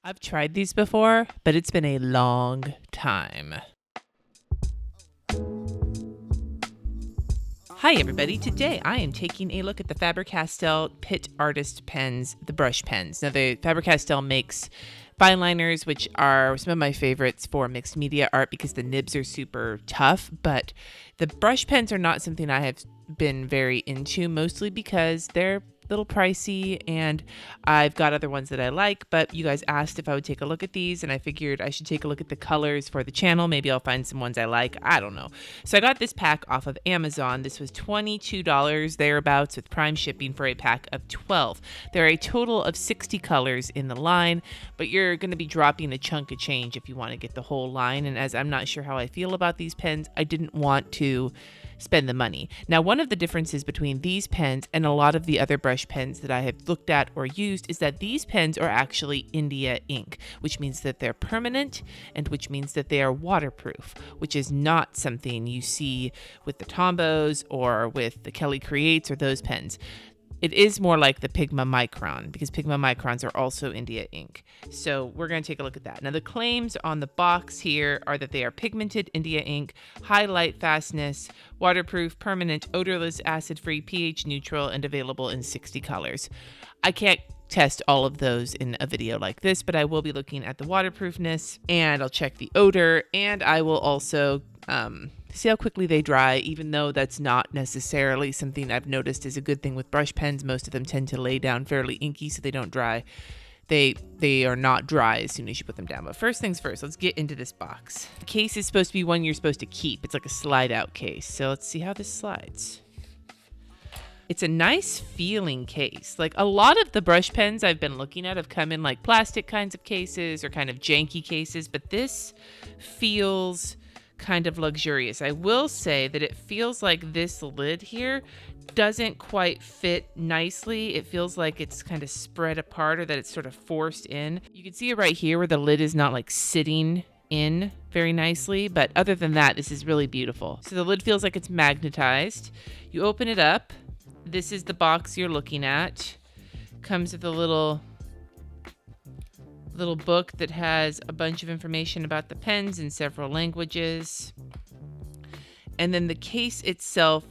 I've tried these before, but it's been a long time. Hi everybody, today I am taking a look at the Faber-Castell Pitt Artist Pens, the brush pens. Now the Faber-Castell makes fine liners, which are some of my favorites for mixed media art because the nibs are super tough, but the brush pens are not something I have been very into, mostly because they're little pricey and I've got other ones that I like, but you guys asked if I would take a look at these and I figured I should take a look at the colors for the channel. Maybe I'll find some ones I like. I don't know. So I got this pack off of Amazon. This was $22 thereabouts with Prime shipping for a pack of 12. There are a total of 60 colors in the line, but you're going to be dropping a chunk of change if you want to get the whole line. And as I'm not sure how I feel about these pens, I didn't want to spend the money. Now, one of the differences between these pens and a lot of the other brush pens that I have looked at or used is that these pens are actually India ink, which means that they're permanent and which means that they are waterproof, which is not something you see with the Tombos or with the Kelly Creates or those pens. It is more like the Pigma Micron because Pigma Microns are also India ink. So we're going to take a look at that. Now the claims on the box here are that they are pigmented India ink, high light fastness, waterproof, permanent, odorless, acid-free, pH neutral, and available in 60 colors. I can't test all of those in a video like this, but I will be looking at the waterproofness and I'll check the odor and I will also see how quickly they dry, even though that's not necessarily something I've noticed is a good thing with brush pens. Most of them tend to lay down fairly inky so they don't dry. They are not dry as soon as you put them down. But first things first, let's get into this box. The case is supposed to be one you're supposed to keep. It's like a slide out case. So let's see how this slides. It's a nice feeling case. Like a lot of the brush pens I've been looking at have come in like plastic kinds of cases or kind of janky cases, but this feels kind of luxurious. I will say that it feels like this lid here doesn't quite fit nicely. It feels like it's kind of spread apart or that it's sort of forced in. You can see it right here where the lid is not like sitting in very nicely, but other than that, this is really beautiful. So the lid feels like it's magnetized. You open it up. This is the box you're looking at. Comes with a little book that has a bunch of information about the pens in several languages. And then the case itself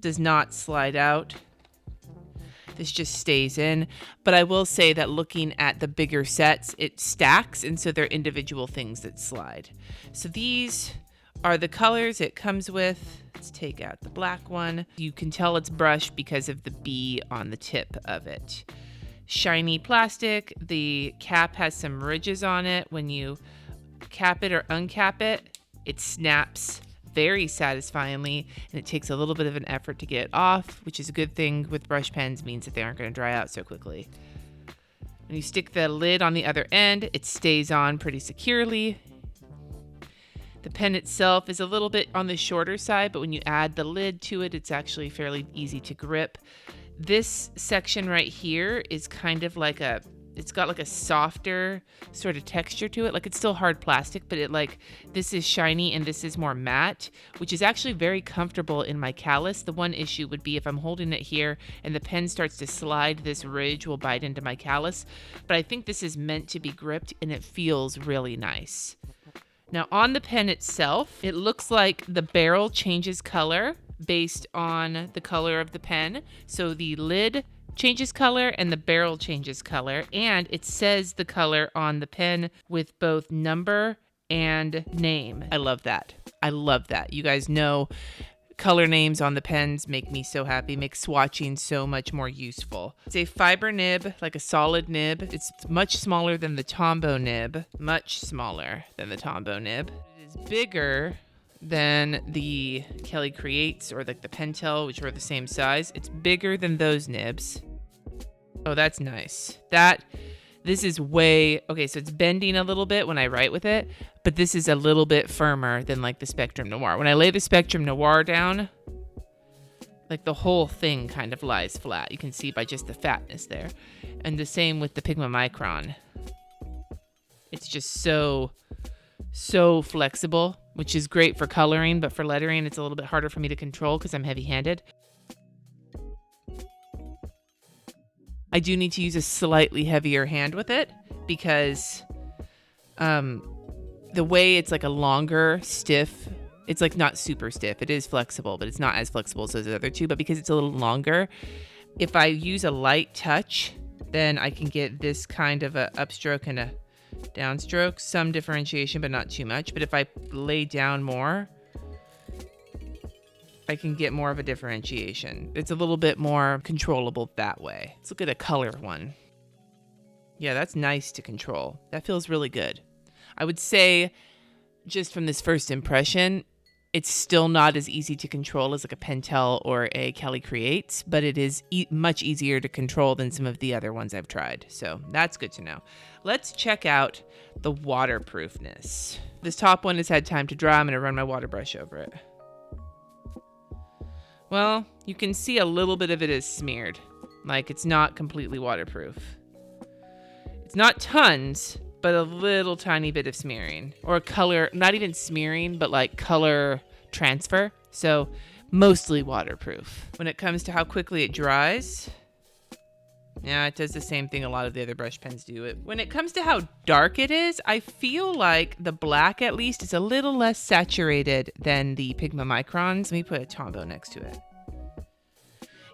does not slide out. This just stays in. But I will say that looking at the bigger sets, it stacks, and so they're individual things that slide. So these are the colors it comes with. Let's take out the black one. You can tell it's brushed because of the B on the tip of it. Shiny plastic. The cap has some ridges on it. When you cap it or uncap it, it snaps very satisfyingly, and it takes a little bit of an effort to get it off, which is a good thing with brush pens, means that they aren't going to dry out so quickly. When you stick the lid on the other end, it stays on pretty securely. The pen itself is a little bit on the shorter side, but when you add the lid to it, it's actually fairly easy to grip. This section right here is kind of like it's got like a softer sort of texture to it. Like it's still hard plastic, but this is shiny and this is more matte, which is actually very comfortable in my callus. The one issue would be if I'm holding it here and the pen starts to slide, this ridge will bite into my callus. But I think this is meant to be gripped and it feels really nice. Now on the pen itself, it looks like the barrel changes color based on the color of the pen. So the lid changes color and the barrel changes color, and it says the color on the pen with both number and name. I love that. I love that. You guys know color names on the pens make me so happy, make swatching so much more useful. It's a fiber nib, like a solid nib. It's much smaller than the Tombow nib, much smaller than the Tombow nib. It is bigger than the Kelly Creates or like the Pentel, which are the same size. It's bigger than those nibs. Oh, that's nice. This is okay, so it's bending a little bit when I write with it, but this is a little bit firmer than like the Spectrum Noir. When I lay the Spectrum Noir down, like the whole thing kind of lies flat. You can see by just the fatness there. And the same with the Pigma Micron. It's just so flexible, which is great for coloring, but for lettering, it's a little bit harder for me to control because I'm heavy-handed. I do need to use a slightly heavier hand with it, because the way it's like a longer, stiff, it's like not super stiff. It is flexible, but it's not as flexible as the other two. But because it's a little longer, if I use a light touch, then I can get this kind of a upstroke and a downstroke. Some differentiation, but not too much. But if I lay down more, I can get more of a differentiation. It's a little bit more controllable that way. Let's look at a color one. Yeah, that's nice to control. That feels really good. I would say, just from this first impression, it's still not as easy to control as like a Pentel or a Kelly Creates, but it is much easier to control than some of the other ones I've tried. So that's good to know. Let's check out the waterproofness. This top one has had time to dry. I'm going to run my water brush over it. Well, you can see a little bit of it is smeared. Like it's not completely waterproof. It's not tons, but a little tiny bit of smearing or color, not even smearing, but like color transfer. So mostly waterproof. When it comes to how quickly it dries, yeah, it does the same thing a lot of the other brush pens do. When it comes to how dark it is, I feel like the black at least is a little less saturated than the Pigma Microns. Let me put a Tombow next to it.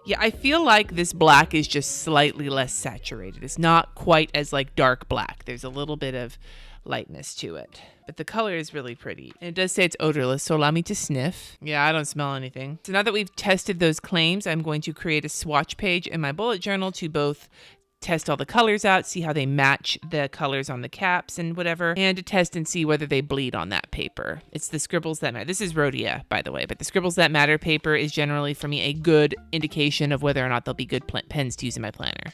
Yeah, I feel like this black is just slightly less saturated. It's not quite as like dark black. There's a little bit of lightness to it. But the color is really pretty. And it does say it's odorless, so allow me to sniff. Yeah, I don't smell anything. So now that we've tested those claims, I'm going to create a swatch page in my bullet journal to both test all the colors out, see how they match the colors on the caps and whatever, and to test and see whether they bleed on that paper. It's the Scribbles That Matter. This is Rhodia, by the way, but the Scribbles That Matter paper is generally, for me, a good indication of whether or not they'll be good pens to use in my planner.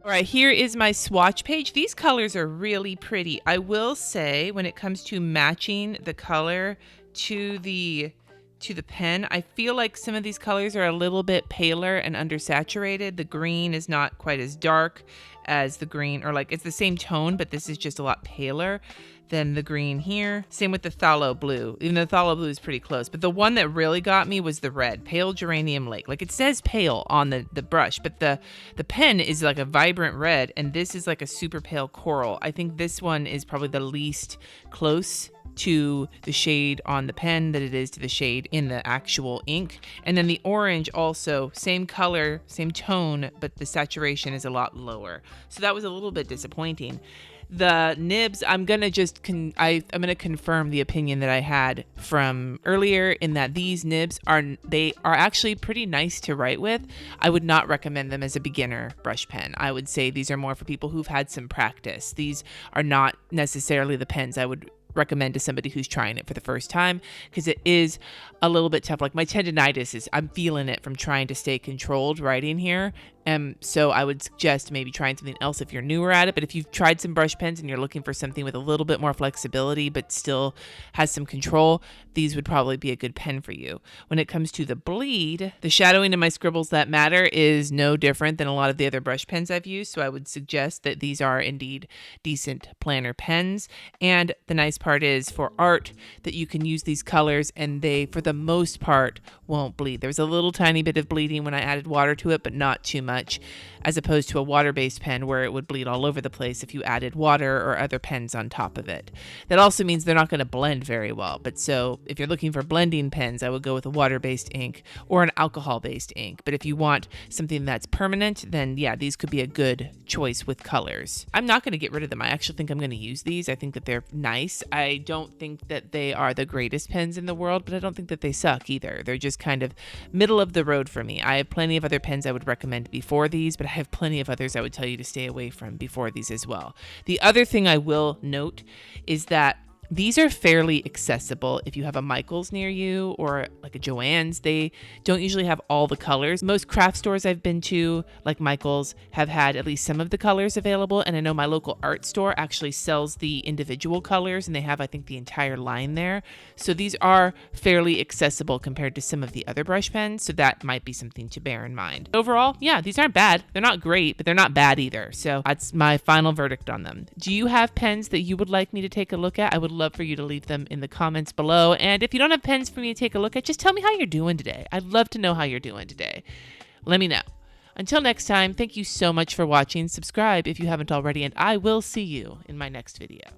All right, here is my swatch page. These colors are really pretty. I will say, when it comes to matching the color to the pen, I feel like some of these colors are a little bit paler and undersaturated. The green is not quite as dark as the green, or like it's the same tone, but this is just a lot paler than the green here. Same with the phthalo blue, even though the phthalo blue is pretty close. But the one that really got me was the red, Pale Geranium Lake. Like it says pale on the brush, but the pen is like a vibrant red, and this is like a super pale coral. I think this one is probably the least close to the shade on the pen that it is to the shade in the actual ink. And then the orange also, same color, same tone, but the saturation is a lot lower. So that was a little bit disappointing. The nibs, I'm gonna just I'm gonna confirm the opinion that I had from earlier, in that these nibs are actually pretty nice to write with. I would not recommend them as a beginner brush pen. I would say these are more for people who've had some practice. These are not necessarily the pens I would recommend to somebody who's trying it for the first time, because it is a little bit tough. Like my tendinitis is, I'm feeling it from trying to stay controlled writing here. So I would suggest maybe trying something else if you're newer at it. But if you've tried some brush pens and you're looking for something with a little bit more flexibility but still has some control, these would probably be a good pen for you. When it comes to the bleed, the shadowing in my Scribbles That Matter is no different than a lot of the other brush pens I've used. So I would suggest that these are indeed decent planner pens. And the nice part is, for art, that you can use these colors and they, for the most part, won't bleed. There's a little tiny bit of bleeding when I added water to it, but not too much. much, as opposed to a water-based pen where it would bleed all over the place if you added water or other pens on top of it. That also means they're not going to blend very well. But so if you're looking for blending pens, I would go with a water-based ink or an alcohol-based ink. But if you want something that's permanent, then yeah, these could be a good choice with colors. I'm not going to get rid of them. I actually think I'm going to use these. I think that they're nice. I don't think that they are the greatest pens in the world, but I don't think that they suck either. They're just kind of middle of the road for me. I have plenty of other pens I would recommend before these, but I have plenty of others I would tell you to stay away from before these as well. The other thing I will note is that these are fairly accessible if you have a Michael's near you or like a Joann's. They don't usually have all the colors. Most craft stores I've been to, like Michael's, have had at least some of the colors available. And I know my local art store actually sells the individual colors, and they have, I think, the entire line there. So these are fairly accessible compared to some of the other brush pens. So that might be something to bear in mind. Overall, yeah, these aren't bad. They're not great, but they're not bad either. So that's my final verdict on them. Do you have pens that you would like me to take a look at? I would love for you to leave them in the comments below. And if you don't have pens for me to take a look at, just tell me how you're doing today. I'd love to know how you're doing today. Let me know. Until next time, thank you so much for watching. Subscribe if you haven't already, and I will see you in my next video.